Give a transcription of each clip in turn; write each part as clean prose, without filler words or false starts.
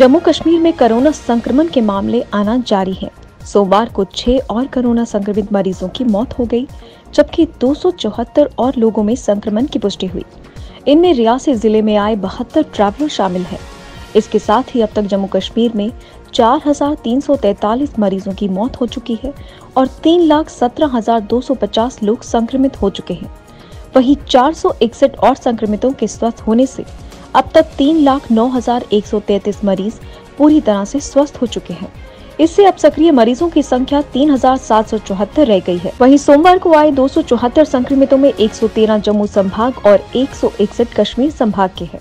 जम्मू कश्मीर में कोरोना संक्रमण के मामले आना जारी है। सोमवार को 6 और कोरोना संक्रमित मरीजों की मौत हो गई, जबकि 274 और लोगों में संक्रमण की पुष्टि हुई। इनमें रियासी जिले में आए 72 ट्रैवलर शामिल हैं। इसके साथ ही अब तक जम्मू कश्मीर में 4,343 मरीजों की मौत हो चुकी है और 3,17,250 लोग संक्रमित हो चुके हैं। वहीं 461 और संक्रमितों के स्वस्थ होने से अब तक 3,09,133 मरीज पूरी तरह से स्वस्थ हो चुके हैं। इससे अब सक्रिय मरीजों की संख्या 3,774 रह गई है। वहीं सोमवार को आए 274 संक्रमितों में 113 जम्मू संभाग और 161 कश्मीर संभाग के हैं।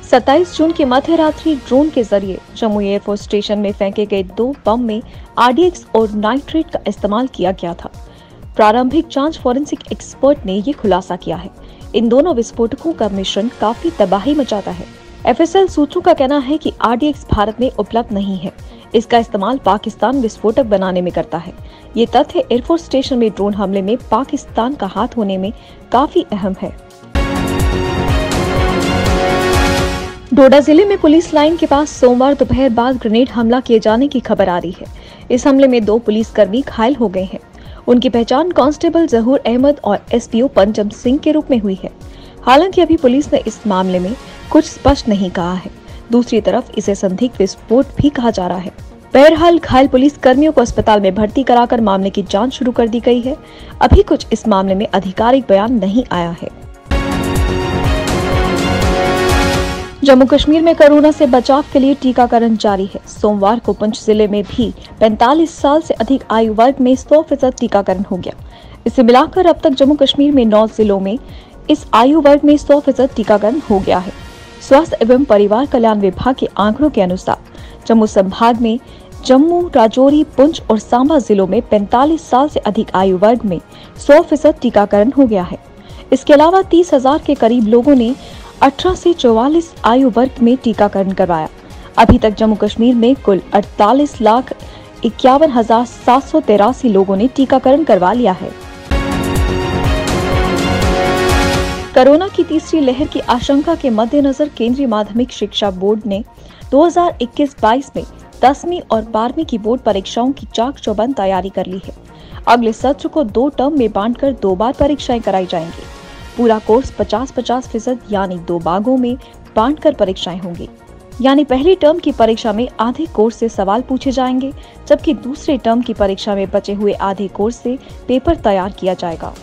27 जून की मध्य रात्रि ड्रोन के जरिए जम्मू एयरफोर्स स्टेशन में फेंके गए 2 बम में RDX और नाइट्रेट का इस्तेमाल किया गया था। प्रारंभिक जांच फॉरेंसिक एक्सपर्ट ने ये खुलासा किया है। इन दोनों विस्फोटकों का मिश्रण काफी तबाही मचाता है। FSL सूत्रों का कहना है कि RDX भारत में उपलब्ध नहीं है। इसका इस्तेमाल पाकिस्तान विस्फोटक बनाने में करता है। ये तथ्य एयरफोर्स स्टेशन में ड्रोन हमले में पाकिस्तान का हाथ होने में काफी अहम है। डोडा जिले में पुलिस लाइन के पास सोमवार दोपहर बाद ग्रेनेड हमला किए जाने की खबर आ रही है। इस हमले में 2 पुलिसकर्मी घायल हो गए हैं। उनकी पहचान कांस्टेबल जहूर अहमद और SPO पंचम सिंह के रूप में हुई है। हालांकि अभी पुलिस ने इस मामले में कुछ स्पष्ट नहीं कहा है। दूसरी तरफ इसे संदिग्ध विस्फोट भी कहा जा रहा है। बहरहाल घायल पुलिस कर्मियों को अस्पताल में भर्ती कराकर मामले की जांच शुरू कर दी गई है। अभी कुछ इस मामले में आधिकारिक बयान नहीं आया है। जम्मू कश्मीर में कोरोना से बचाव के लिए टीकाकरण जारी है। सोमवार को पुंछ जिले में भी 45 साल से अधिक आयु वर्ग में 100% टीकाकरण हो गया। इसे मिलाकर अब तक जम्मू कश्मीर में 9 जिलों में इस आयु वर्ग में 100% टीकाकरण हो गया है। स्वास्थ्य एवं परिवार कल्याण विभाग के आंकड़ों के अनुसार जम्मू संभाग में जम्मू, राजौरी, पुंछ और सांबा जिलों में 45 साल से अधिक आयु वर्ग में 100% टीकाकरण हो गया है। इसके अलावा 30,000 के करीब लोगों ने 18 से 44 आयु वर्ग में टीकाकरण करवाया। अभी तक जम्मू कश्मीर में कुल 48,51,783 लोगों ने टीकाकरण करवा लिया है। कोरोना की तीसरी लहर की आशंका के मद्देनजर केंद्रीय माध्यमिक शिक्षा बोर्ड ने 2021-22 में 10वीं और 12वीं की बोर्ड परीक्षाओं की चाक-चौबंद तैयारी कर ली है। अगले सत्र को 2 टर्म में बांटकर 2 बार परीक्षाएं कराई जाएंगी। पूरा कोर्स 50-50% यानी 2 भागों में बांटकर परीक्षाएं होंगी। यानी पहली टर्म की परीक्षा में आधे कोर्स से सवाल पूछे जाएंगे, जबकि दूसरे टर्म की परीक्षा में बचे हुए आधे कोर्स से पेपर तैयार किया जाएगा।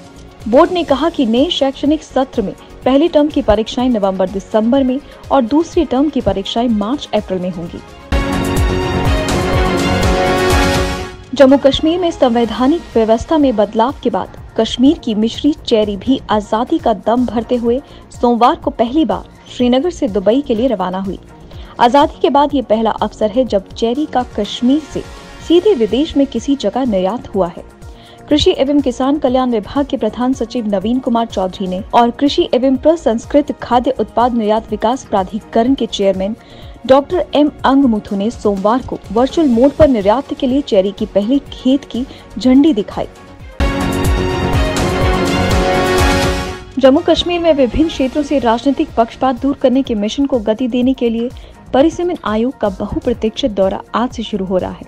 बोर्ड ने कहा कि नए शैक्षणिक सत्र में पहली टर्म की परीक्षाएं नवंबर-दिसंबर में और दूसरी टर्म की परीक्षाएं मार्च-अप्रैल में होंगी। जम्मू कश्मीर में संवैधानिक व्यवस्था में बदलाव के बाद कश्मीर की मिश्री चेरी भी आजादी का दम भरते हुए सोमवार को पहली बार श्रीनगर से दुबई के लिए रवाना हुई। आजादी के बाद ये पहला अवसर है जब चेरी का कश्मीर से सीधे विदेश में किसी जगह निर्यात हुआ है। कृषि एवं किसान कल्याण विभाग के प्रधान सचिव नवीन कुमार चौधरी ने और कृषि एवं प्रसंस्कृत खाद्य उत्पाद निर्यात विकास प्राधिकरण के चेयरमैन डॉक्टर M अंगमुथु ने सोमवार को वर्चुअल मोड पर निर्यात के लिए चेरी की पहली खेत की झंडी दिखाई। जम्मू कश्मीर में विभिन्न क्षेत्रों से राजनीतिक पक्षपात दूर करने के मिशन को गति देने के लिए परिसीमन आयोग का बहुप्रतीक्षित दौरा आज से शुरू हो रहा है।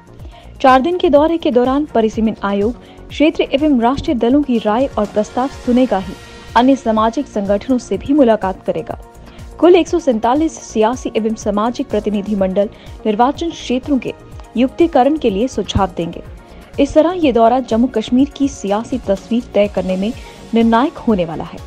4 दिन के दौरे के दौरान परिसीमन आयोग क्षेत्रीय एवं राष्ट्रीय दलों की राय और प्रस्ताव सुनेगा ही अन्य सामाजिक संगठनों से भी मुलाकात करेगा। कुल 147 सियासी एवं सामाजिक प्रतिनिधि मंडल निर्वाचन क्षेत्रों के युक्तिकरण के लिए सुझाव देंगे। इस तरह ये दौरा जम्मू कश्मीर की सियासी तस्वीर तय करने में निर्णायक होने वाला है।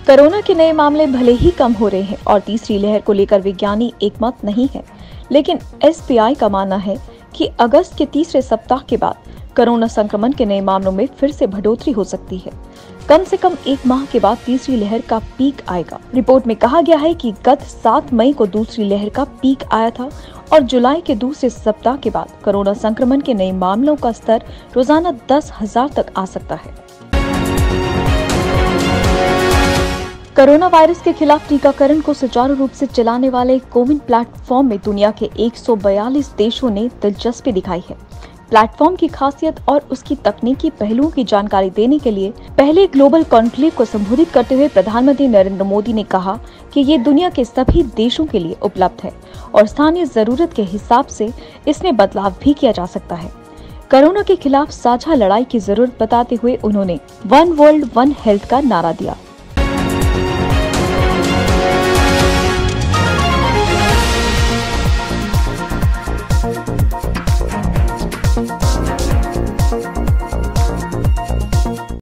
कोरोना के नए मामले भले ही कम हो रहे हैं और तीसरी लहर को लेकर विज्ञानी एकमत नहीं है, लेकिन SBI का मानना है कि अगस्त के तीसरे सप्ताह के बाद कोरोना संक्रमण के नए मामलों में फिर से बढ़ोतरी हो सकती है। कम से कम 1 माह के बाद तीसरी लहर का पीक आएगा। रिपोर्ट में कहा गया है कि गत 7 मई को दूसरी लहर का पीक आया था और जुलाई के दूसरे सप्ताह के बाद कोरोना संक्रमण के नए मामलों का स्तर रोजाना 10,000 तक आ सकता है। कोरोना वायरस के खिलाफ टीकाकरण को सुचारू रूप से चलाने वाले कोविन प्लेटफॉर्म में दुनिया के 142 देशों ने दिलचस्पी दिखाई है। प्लेटफॉर्म की खासियत और उसकी तकनीकी पहलुओं की जानकारी देने के लिए पहले ग्लोबल कॉन्क्लेव को संबोधित करते हुए प्रधानमंत्री नरेंद्र मोदी ने कहा कि ये दुनिया के सभी देशों के लिए उपलब्ध है और स्थानीय जरूरत के हिसाब से इसमें बदलाव भी किया जा सकता है। कोरोना के खिलाफ साझा लड़ाई की जरूरत बताते हुए उन्होंने वन वर्ल्ड वन हेल्थ का नारा दिया।